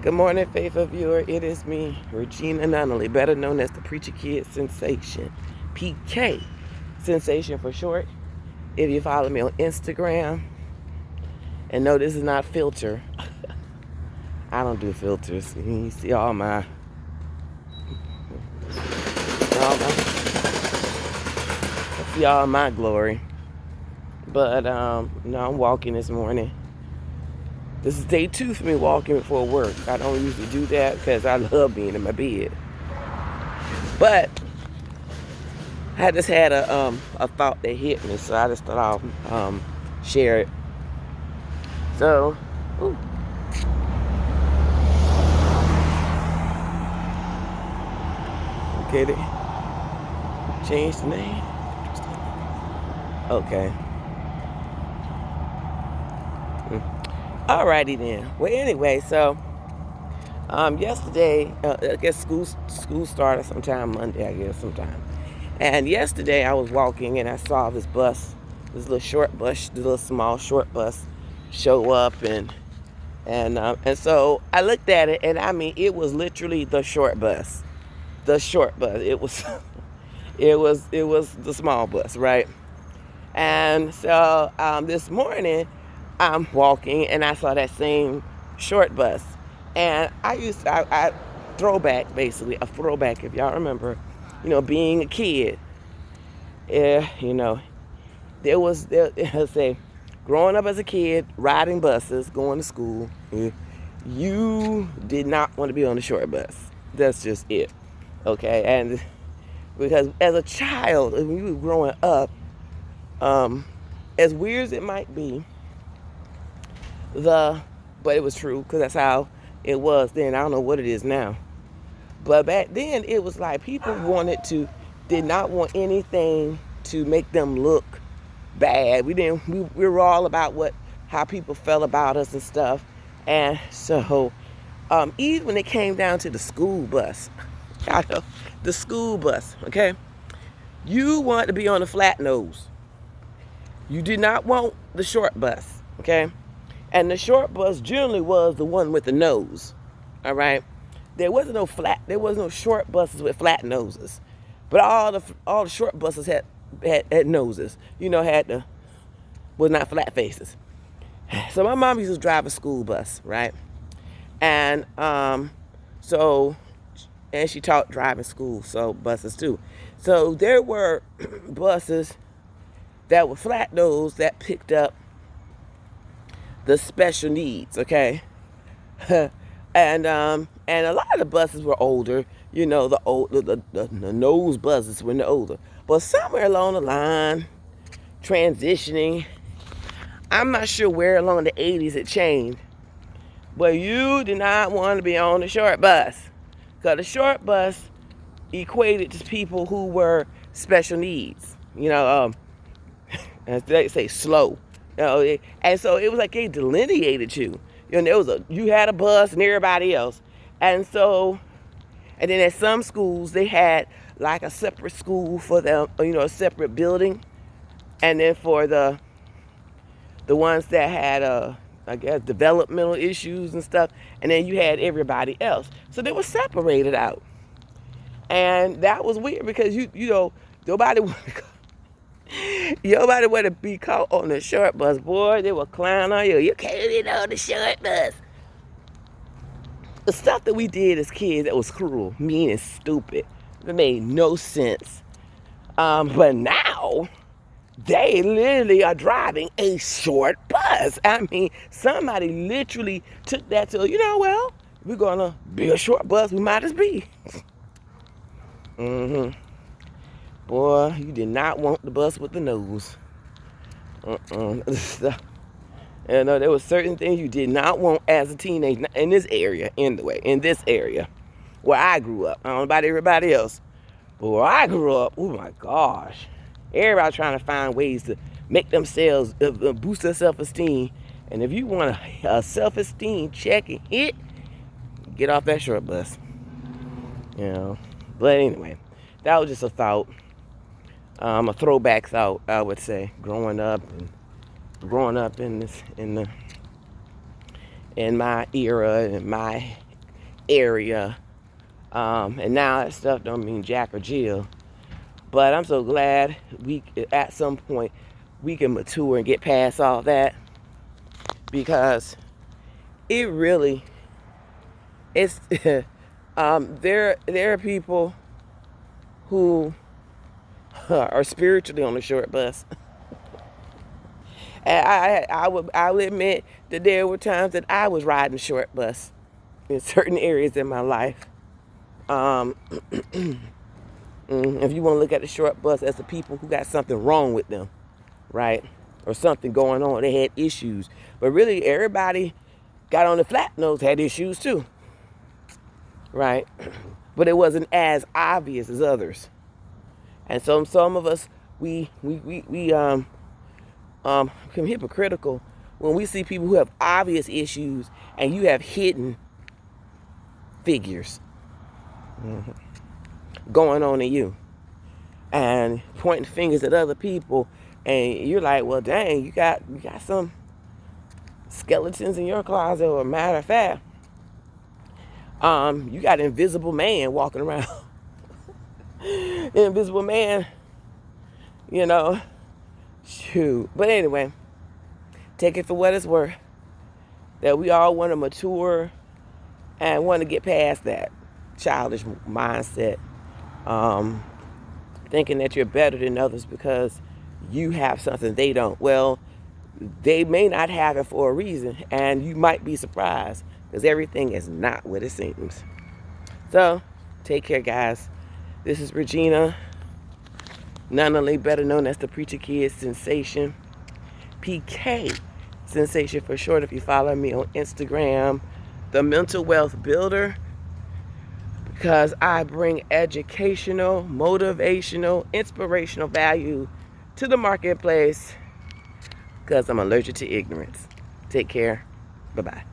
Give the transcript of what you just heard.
Good morning, faithful viewer. It is me, Regina Nunnally, better known as the Preacher Kid Sensation, PK Sensation for short. If you follow me on Instagram, and no, this is not filter. I don't do filters. You see all my glory. But no, I'm walking this morning. This is day 2 for me walking before work. I don't usually do that because I love being in my bed. But I just had a thought that hit me, so I just thought I'll share it. So, ooh. Okay, they changed the name. Okay. Alrighty then. Well, anyway, so yesterday, I guess school started sometime Monday, I guess sometime. And yesterday I was walking and I saw this bus, this little short bus, this little small short bus, show up and so I looked at it and I mean it was literally the short bus, It was it was the small bus, right? And so this morning I'm walking and I saw that same short bus. And I throwback, basically, a throwback, if y'all remember, being a kid. Yeah, let's say, growing up as a kid, riding buses, going to school, you did not want to be on the short bus. That's just it, okay? And because as a child, when you were growing up, as weird as it might be, but it was true because that's how it was then. I don't know what it is now, but back then it was like people did not want anything to make them look bad. We were all about how people felt about us and stuff. And so even when it came down to the school bus, the school bus, okay, you wanted to be on the flat nose. You did not want the short bus, okay? And the short bus generally was the one with the nose, all right? There was no short buses with flat noses, but all the short buses had noses, was not flat faces. So my mom used to drive a school bus, right? And and she taught driving school, so buses too. So there were buses that were flat nose that picked up the special needs, okay? and a lot of the buses were older, the nose buses were older. But somewhere along the line, transitioning, I'm not sure where along the 80s it changed, but you did not want to be on the short bus, because the short bus equated to people who were special needs, as they say, slow. And so it was like they delineated you. You had a bus and everybody else. And then at some schools they had like a separate school for them, a separate building. And then for the ones that had I guess developmental issues and stuff, and then you had everybody else. So they were separated out. And that was weird because nobody wanted to be caught on the short bus, boy. They would clown on you. You can't get on the short bus. The stuff that we did as kids that was cruel, mean, and stupid. It made no sense. But now, they literally are driving a short bus. I mean, somebody literally took that to, well, we're going to be a short bus. We might as be. Boy, you did not want the bus with the nose. There were certain things you did not want as a teenager in this area, where I grew up. I don't know about everybody else, but where I grew up, oh my gosh, everybody trying to find ways to make themselves boost their self-esteem. And if you want a self-esteem check and hit, get off that short bus. But anyway, that was just a thought. A throwback thought, I would say, growing up in my era and my area. And now that stuff don't mean jack or jill. But I'm so glad at some point, we can mature and get past all that, because it really, it's, there are people who are spiritually on the short bus. And I would admit that there were times that I was riding the short bus in certain areas in my life. If you want to look at the short bus as the people who got something wrong with them, right? Or something going on. They had issues. But really, everybody got on the flat nose had issues too, right? But it wasn't as obvious as others. And so some of us, we become hypocritical when we see people who have obvious issues and you have hidden figures going on in you, and pointing fingers at other people, and you're like, well, dang, you got some skeletons in your closet. Or matter of fact, you got an invisible man walking around. Invisible man, shoot. But anyway, take it for what it's worth, that we all want to mature and want to get past that childish mindset, thinking that you're better than others because you have something they don't. Well, they may not have it for a reason, and you might be surprised, because everything is not what it seems. So, take care, guys. This is Regina, nonetheless better known as the Preacher Kid Sensation, PK Sensation for short. If you follow me on Instagram, the Mental Wealth Builder, because I bring educational, motivational, inspirational value to the marketplace, because I'm allergic to ignorance. Take care. Bye-bye.